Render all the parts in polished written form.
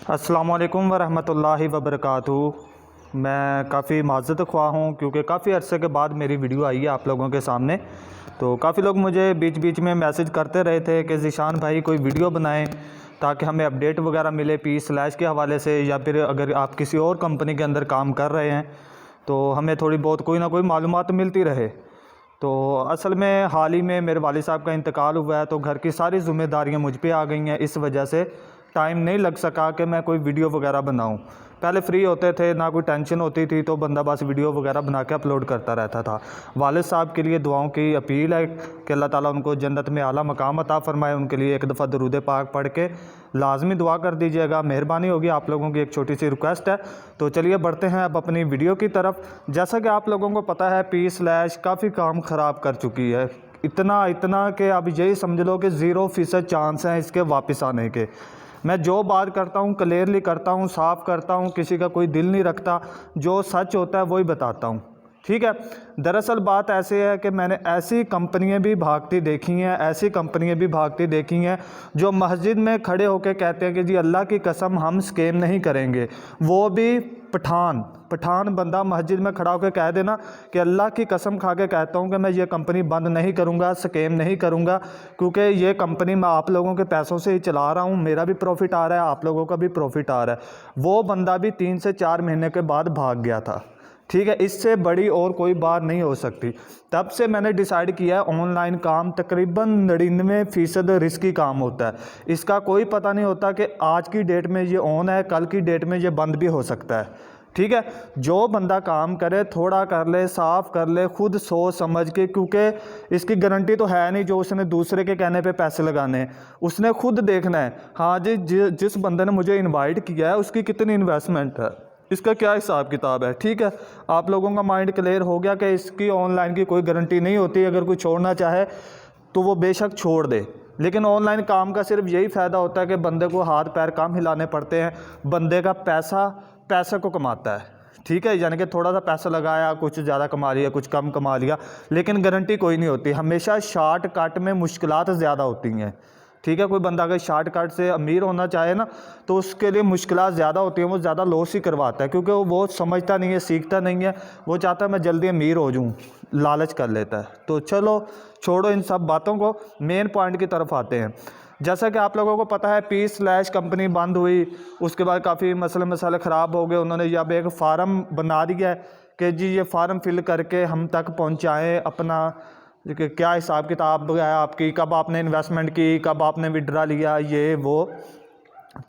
अस्सलाम वालेकुम वरहमतुल्लाहि वबरकातुहू। मैं काफ़ी माज़रत ख्वाह हूँ क्योंकि काफ़ी अरसे के बाद मेरी वीडियो आई है आप लोगों के सामने। तो काफ़ी लोग मुझे बीच बीच में मैसेज करते रहे थे कि ज़ीशान भाई कोई वीडियो बनाएं ताकि हमें अपडेट वगैरह मिले P/ के हवाले से, या फिर अगर आप किसी और कंपनी के अंदर काम कर रहे हैं तो हमें थोड़ी बहुत कोई ना कोई मालूमात मिलती रहे। तो असल में हाल ही में मेरे वालिद साहब का इंतकाल हुआ है, तो घर की सारी ज़िम्मेदारियाँ मुझ पे आ गई हैं। इस वजह से टाइम नहीं लग सका कि मैं कोई वीडियो वगैरह बनाऊं। पहले फ्री होते थे, ना कोई टेंशन होती थी, तो बंदा बस वीडियो वगैरह बना के अपलोड करता रहता था। वालिद साहब के लिए दुआओं की अपील है कि अल्लाह ताला उनको जन्नत में आला मकाम अता फ़रमाए। उनके लिए एक दफ़ा दरूद पाक पढ़ के लाजमी दुआ कर दीजिएगा, मेहरबानी होगी। आप लोगों की एक छोटी सी रिक्वेस्ट है। तो चलिए बढ़ते हैं अब अपनी वीडियो की तरफ। जैसा कि आप लोगों को पता है P/ काफ़ी काम ख़राब कर चुकी है, इतना कि अब यही समझ लो कि 0% चांस है इसके वापस आने के। मैं जो बात करता हूँ क्लियरली करता हूँ, साफ़ करता हूँ, किसी का कोई दिल नहीं रखता, जो सच होता है वही बताता हूँ। ठीक है। दरअसल बात ऐसे है कि मैंने ऐसी कंपनियां भी भागती देखी हैं जो मस्जिद में खड़े होकर कहते हैं कि जी अल्लाह की कसम हम स्कैम नहीं करेंगे। वो भी पठान बंदा मस्जिद में खड़ा होकर कह देना कि अल्लाह की कसम खा के कहता हूँ कि मैं ये कंपनी बंद नहीं करूँगा, स्कैम नहीं करूँगा, क्योंकि ये कंपनी मैं आप लोगों के पैसों से ही चला रहा हूँ, मेरा भी प्रॉफिट आ रहा है, आप लोगों का भी प्रॉफिट आ रहा है। वो बंदा भी 3 से 4 महीने के बाद भाग गया था। ठीक है, इससे बड़ी और कोई बात नहीं हो सकती। तब से मैंने डिसाइड किया है ऑनलाइन काम तकरीबन 99% रिस्की काम होता है। इसका कोई पता नहीं होता कि आज की डेट में ये ऑन है, कल की डेट में ये बंद भी हो सकता है। ठीक है, जो बंदा काम करे थोड़ा कर ले, साफ़ कर ले, खुद सोच समझ के, क्योंकि इसकी गारंटी तो है नहीं जो उसने दूसरे के कहने पे पैसे लगाने हैं। उसने खुद देखना है, हाँ जी जिस बंदे ने मुझे इनवाइट किया है उसकी कितनी इन्वेस्टमेंट है, इसका क्या हिसाब किताब है। ठीक है, आप लोगों का माइंड क्लियर हो गया कि इसकी ऑनलाइन की कोई गारंटी नहीं होती। अगर कोई छोड़ना चाहे तो वो बेशक छोड़ दे, लेकिन ऑनलाइन काम का सिर्फ यही फ़ायदा होता है कि बंदे को हाथ पैर कम हिलाने पड़ते हैं, बंदे का पैसा को कमाता है। ठीक है, यानी कि थोड़ा सा पैसा लगाया, कुछ ज़्यादा कमा लिया, कुछ कम कमा लिया, लेकिन गारंटी कोई नहीं होती। हमेशा शॉर्टकट में मुश्किलात ज़्यादा होती हैं। ठीक है, कोई बंदा अगर शॉर्टकट से अमीर होना चाहे ना तो उसके लिए मुश्किलात ज़्यादा होती हैं, वो ज़्यादा लॉस ही करवाता है, क्योंकि वो समझता नहीं है, सीखता नहीं है, वो चाहता है मैं जल्दी अमीर हो जाऊँ, लालच कर लेता है। तो चलो छोड़ो इन सब बातों को, मेन पॉइंट की तरफ आते हैं। जैसा कि आप लोगों को पता है P/ कंपनी बंद हुई, उसके बाद काफ़ी मसले ख़राब हो गए। उन्होंने जब एक फ़ार्म बना दिया है कि जी ये फ़ार्म फिल करके हम तक पहुँचाएँ अपना कि क्या हिसाब किताब है आपकी, कब आपने इन्वेस्टमेंट की, कब आपने विड्रा लिया, ये वो।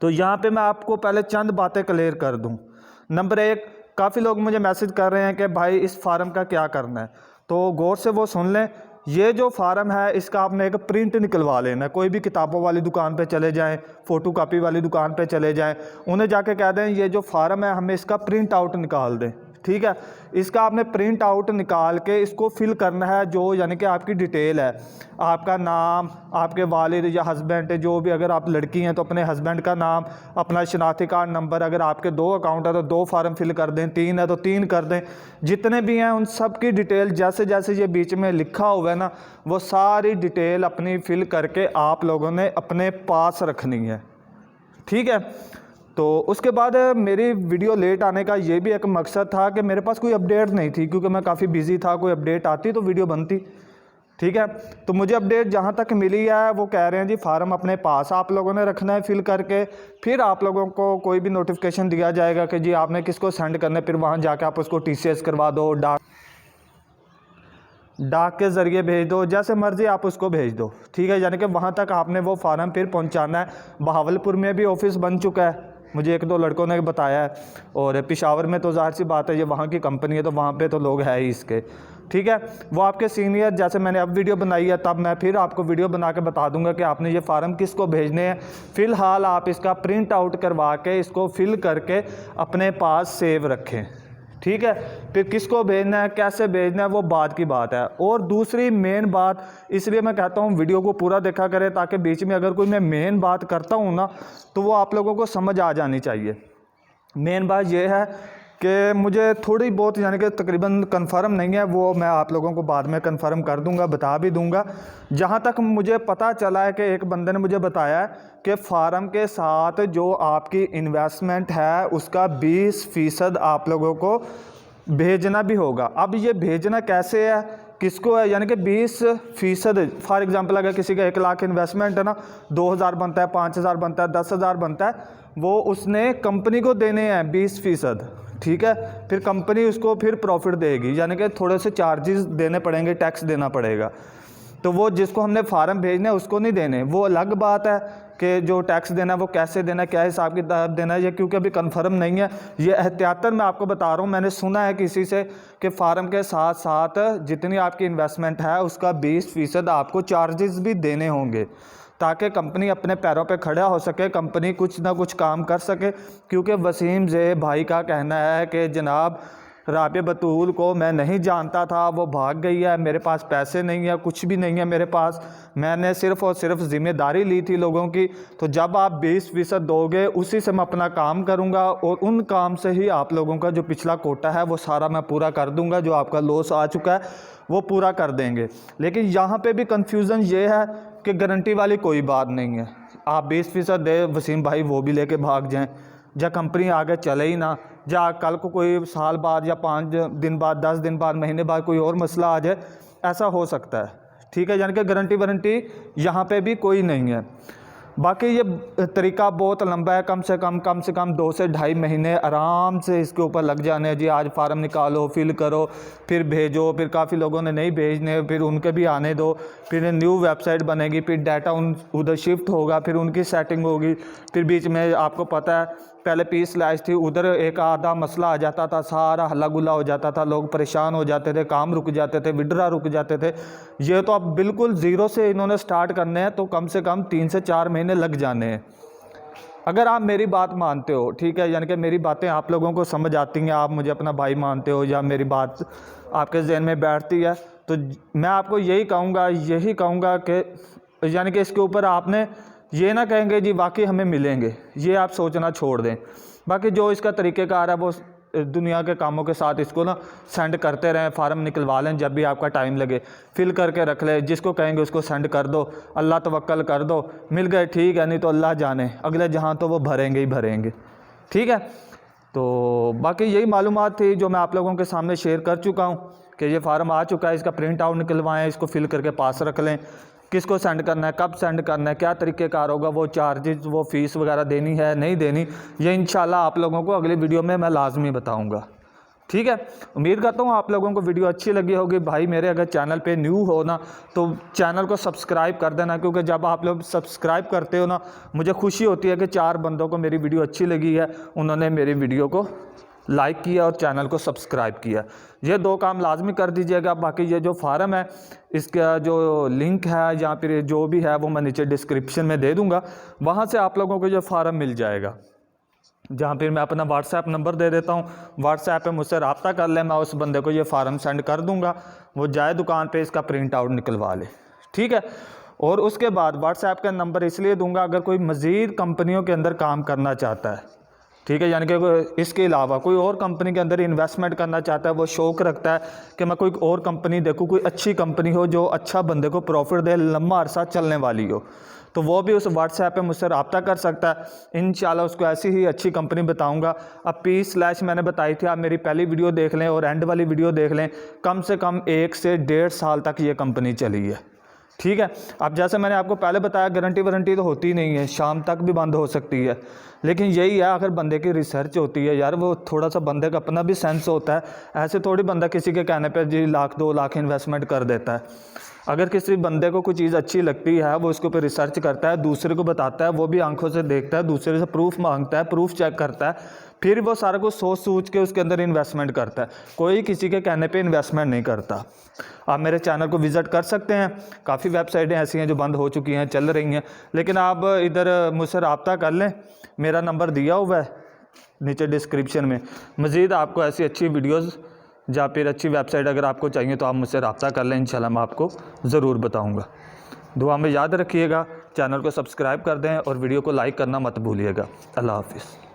तो यहाँ पे मैं आपको पहले चंद बातें क्लियर कर दूँ। नंबर 1, काफ़ी लोग मुझे मैसेज कर रहे हैं कि भाई इस फार्म का क्या करना है, तो गौर से वो सुन लें। ये जो फार्म है इसका आपने एक प्रिंट निकलवा लेना। कोई भी किताबों वाली दुकान पे चले जाएं, फ़ोटो कापी वाली दुकान पे चले जाएं, उन्हें जाके कह दें ये जो फार्म है हमें इसका प्रिंट आउट निकाल दें। ठीक है, इसका आपने प्रिंट आउट निकाल के इसको फिल करना है, जो यानी कि आपकी डिटेल है, आपका नाम, आपके वालिद या हस्बैंड, जो भी, अगर आप लड़की हैं तो अपने हस्बैंड का नाम, अपना शनाख्ती कार्ड नंबर, अगर आपके 2 अकाउंट है तो 2 फार्म फिल कर दें, 3 है तो 3 कर दें, जितने भी हैं उन सब की डिटेल जैसे जैसे ये बीच में लिखा हुआ है ना, वो सारी डिटेल अपनी फिल करके आप लोगों ने अपने पास रखनी है। ठीक है, तो उसके बाद मेरी वीडियो लेट आने का ये भी एक मकसद था कि मेरे पास कोई अपडेट नहीं थी, क्योंकि मैं काफ़ी बिजी था। कोई अपडेट आती तो वीडियो बनती। ठीक है, तो मुझे अपडेट जहाँ तक मिली है वो कह रहे हैं जी फार्म अपने पास आप लोगों ने रखना है फिल करके, फिर आप लोगों को कोई भी नोटिफिकेशन दिया जाएगा कि जी आपने किसको सेंड करना है, फिर वहाँ जाके आप उसको TCS करवा दो, डाक के ज़रिए भेज दो, जैसे मर्ज़ी आप उसको भेज दो। ठीक है, यानी कि वहाँ तक आपने वो फार्म फिर पहुँचाना है। बहावलपुर में भी ऑफिस बन चुका है, मुझे 1-2 लड़कों ने बताया है, और पेशावर में तो ज़ाहिर सी बात है ये वहाँ की कंपनी है तो वहाँ पे तो लोग हैं ही इसके। ठीक है, वो आपके सीनियर, जैसे मैंने अब वीडियो बनाई है तब मैं फिर आपको वीडियो बना के बता दूंगा कि आपने ये फार्म किसको भेजने हैं। फ़िलहाल आप इसका प्रिंट आउट करवा के इसको फिल करके अपने पास सेव रखें। ठीक है, फिर किसको भेजना है, कैसे भेजना है, वो बाद की बात है। और दूसरी मेन बात, इसलिए मैं कहता हूँ वीडियो को पूरा देखा करें, ताकि बीच में अगर कोई मैं मेन बात करता हूँ ना तो वो आप लोगों को समझ आ जानी चाहिए। मेन बात ये है कि मुझे थोड़ी बहुत यानी कि तकरीबन कंफर्म नहीं है, वो मैं आप लोगों को बाद में कंफर्म कर दूंगा, बता भी दूंगा। जहाँ तक मुझे पता चला है कि एक बंदे ने मुझे बताया है कि फार्म के साथ जो आपकी इन्वेस्टमेंट है उसका 20% आप लोगों को भेजना भी होगा। अब ये भेजना कैसे है, किसको है, यानी कि 20%। फॉर एग्जांपल अगर किसी का 1 लाख इन्वेस्टमेंट है ना, 2000 बनता है, 5000 बनता है, 10,000 बनता है, वो उसने कंपनी को देने हैं 20%। ठीक है, फिर कंपनी उसको फिर प्रॉफिट देगी, यानी कि थोड़े से चार्जेस देने पड़ेंगे, टैक्स देना पड़ेगा। तो वो जिसको हमने फार्म भेजना है उसको नहीं देने, वो अलग बात है कि जो टैक्स देना है वो कैसे देना है, क्या हिसाब किताब देना है, ये क्योंकि अभी कंफर्म नहीं है। ये एहतियातन मैं आपको बता रहा हूँ, मैंने सुना है किसी से कि फार्म के साथ साथ जितनी आपकी इन्वेस्टमेंट है उसका 20% आपको चार्जेस भी देने होंगे, ताकि कंपनी अपने पैरों पे खड़ा हो सके, कंपनी कुछ ना कुछ काम कर सके। क्योंकि वसीम ज़ेब भाई का कहना है कि जनाब राबिया बतूल को मैं नहीं जानता था, वो भाग गई है, मेरे पास पैसे नहीं है, कुछ भी नहीं है मेरे पास, मैंने सिर्फ़ और सिर्फ ज़िम्मेदारी ली थी लोगों की। तो जब आप 20% दोगे उसी से मैं अपना काम करूंगा और उन काम से ही आप लोगों का जो पिछला कोटा है वो सारा मैं पूरा कर दूंगा, जो आपका लॉस आ चुका है वो पूरा कर देंगे। लेकिन यहाँ पे भी कन्फ्यूज़न ये है कि गारंटी वाली कोई बात नहीं है। आप 20% दे वसीम भाई, वो भी लेके भाग जाएं, या कंपनी आगे चले ही ना, या कल को कोई साल बाद या 5 दिन बाद, 10 दिन बाद, महीने बाद कोई और मसला आ जाए, ऐसा हो सकता है। ठीक है, यानी कि गारंटी वारंटी यहाँ पे भी कोई नहीं है। बाकी ये तरीका बहुत लंबा है, कम से कम 2 से ढाई महीने आराम से इसके ऊपर लग जाने हैं जी। आज फार्म निकालो, फिल करो, फिर भेजो, फिर काफ़ी लोगों ने नहीं भेजने, फिर उनके भी आने दो, फिर न्यू वेबसाइट बनेगी, फिर डाटा उधर शिफ्ट होगा, फिर उनकी सेटिंग होगी, फिर बीच में आपको पता है पहले P/S थी, उधर एक आधा मसला आ जाता था, सारा हल्ला गुल्ला हो जाता था, लोग परेशान हो जाते थे, काम रुक जाते थे, विड्रा रुक जाते थे। ये तो अब बिल्कुल ज़ीरो से इन्होंने स्टार्ट करने हैं, तो कम से कम 3 से 4 महीने लग जाने हैं। अगर आप मेरी बात मानते हो, ठीक है, यानी कि मेरी बातें आप लोगों को समझ आती हैं, आप मुझे अपना भाई मानते हो, या मेरी बात आपके जहन में बैठती है, तो मैं आपको यही कहूँगा कि यानी कि इसके ऊपर आपने ये ना कहेंगे जी वाकई हमें मिलेंगे, ये आप सोचना छोड़ दें। बाकी जो इसका तरीक़ेकार है वो दुनिया के कामों के साथ इसको ना सेंड करते रहें, फार्म निकलवा लें, जब भी आपका टाइम लगे फिल करके रख लें, जिसको कहेंगे उसको सेंड कर दो, अल्लाह तवक्कल कर दो, मिल गए ठीक है, नहीं तो अल्लाह जाने, अगले जहाँ तो वो भरेंगे ही भरेंगे। ठीक है, तो बाकी यही मालूमात थी जो मैं आप लोगों के सामने शेयर कर चुका हूँ कि ये फार्म आ चुका है, इसका प्रिंट आउट निकलवाएँ, इसको फिल करके पास रख लें, किसको सेंड करना है, कब सेंड करना है, क्या तरीक़ेकार होगा, वो चार्जेस, वो फ़ीस वगैरह देनी है नहीं देनी, ये इंशाल्लाह आप लोगों को अगली वीडियो में मैं लाजमी बताऊंगा। ठीक है, उम्मीद करता हूँ आप लोगों को वीडियो अच्छी लगी होगी। भाई मेरे अगर चैनल पे न्यू हो ना तो चैनल को सब्सक्राइब कर देना, क्योंकि जब आप लोग सब्सक्राइब करते हो ना मुझे खुशी होती है कि 4 बंदों को मेरी वीडियो अच्छी लगी है, उन्होंने मेरी वीडियो को लाइक किया और चैनल को सब्सक्राइब किया। ये 2 काम लाजमी कर दीजिएगा। बाकी ये जो फार्म है इसका जो लिंक है या फिर जो भी है वो मैं नीचे डिस्क्रिप्शन में दे दूंगा, वहाँ से आप लोगों को ये फार्म मिल जाएगा, जहाँ फिर मैं अपना व्हाट्सएप नंबर दे देता हूँ, व्हाट्सएप पे मुझसे रब्ता कर ले, मैं उस बंदे को ये फार्म सेंड कर दूँगा, वो जाए दुकान पे इसका प्रिंट आउट निकलवा ले। ठीक है, और उसके बाद व्हाट्सएप का नंबर इसलिए दूंगा अगर कोई मज़ीद कंपनियों के अंदर काम करना चाहता है, ठीक है, यानी कि इसके अलावा कोई और कंपनी के अंदर इन्वेस्टमेंट करना चाहता है, वो शौक़ रखता है कि मैं कोई और कंपनी देखूँ, कोई अच्छी कंपनी हो जो अच्छा बंदे को प्रॉफिट दे, लंबा अरसा चलने वाली हो, तो वो भी उस व्हाट्सएप पे मुझसे रब्ता कर सकता है। इंशाल्लाह उसको ऐसी ही अच्छी कंपनी बताऊंगा। अब P/ मैंने बताई थी, आप मेरी पहली वीडियो देख लें और एंड वाली वीडियो देख लें, कम से कम 1 से 1.5 साल तक ये कंपनी चली है। ठीक है, अब जैसे मैंने आपको पहले बताया गारंटी वारंटी तो होती नहीं है, शाम तक भी बंद हो सकती है, लेकिन यही है अगर बंदे की रिसर्च होती है यार, वो थोड़ा सा बंदे का अपना भी सेंस होता है, ऐसे थोड़ी बंदा किसी के कहने पे जी 1 लाख 2 लाख इन्वेस्टमेंट कर देता है। अगर किसी बंदे को कोई चीज़ अच्छी लगती है वो उसके ऊपर रिसर्च करता है, दूसरे को बताता है, वो भी आंखों से देखता है, दूसरे से प्रूफ मांगता है, प्रूफ चेक करता है, फिर वो सारा कुछ सोच सूझ के उसके अंदर इन्वेस्टमेंट करता है। कोई किसी के कहने पे इन्वेस्टमेंट नहीं करता। आप मेरे चैनल को विज़िट कर सकते हैं, काफ़ी वेबसाइटें ऐसी हैं जो बंद हो चुकी हैं, चल रही हैं, लेकिन आप इधर मुझसे रब्ता कर लें, मेरा नंबर दिया हुआ है नीचे डिस्क्रिप्शन में। मज़ीद आपको ऐसी अच्छी वीडियोज़ या फिर अच्छी वेबसाइट अगर आपको चाहिए तो आप मुझसे रब्ता कर लें, इंशाल्लाह मैं आपको ज़रूर बताऊँगा। दुआ में याद रखिएगा, चैनल को सब्सक्राइब कर दें और वीडियो को लाइक करना मत भूलिएगा। अल्लाह हाफ़िज़।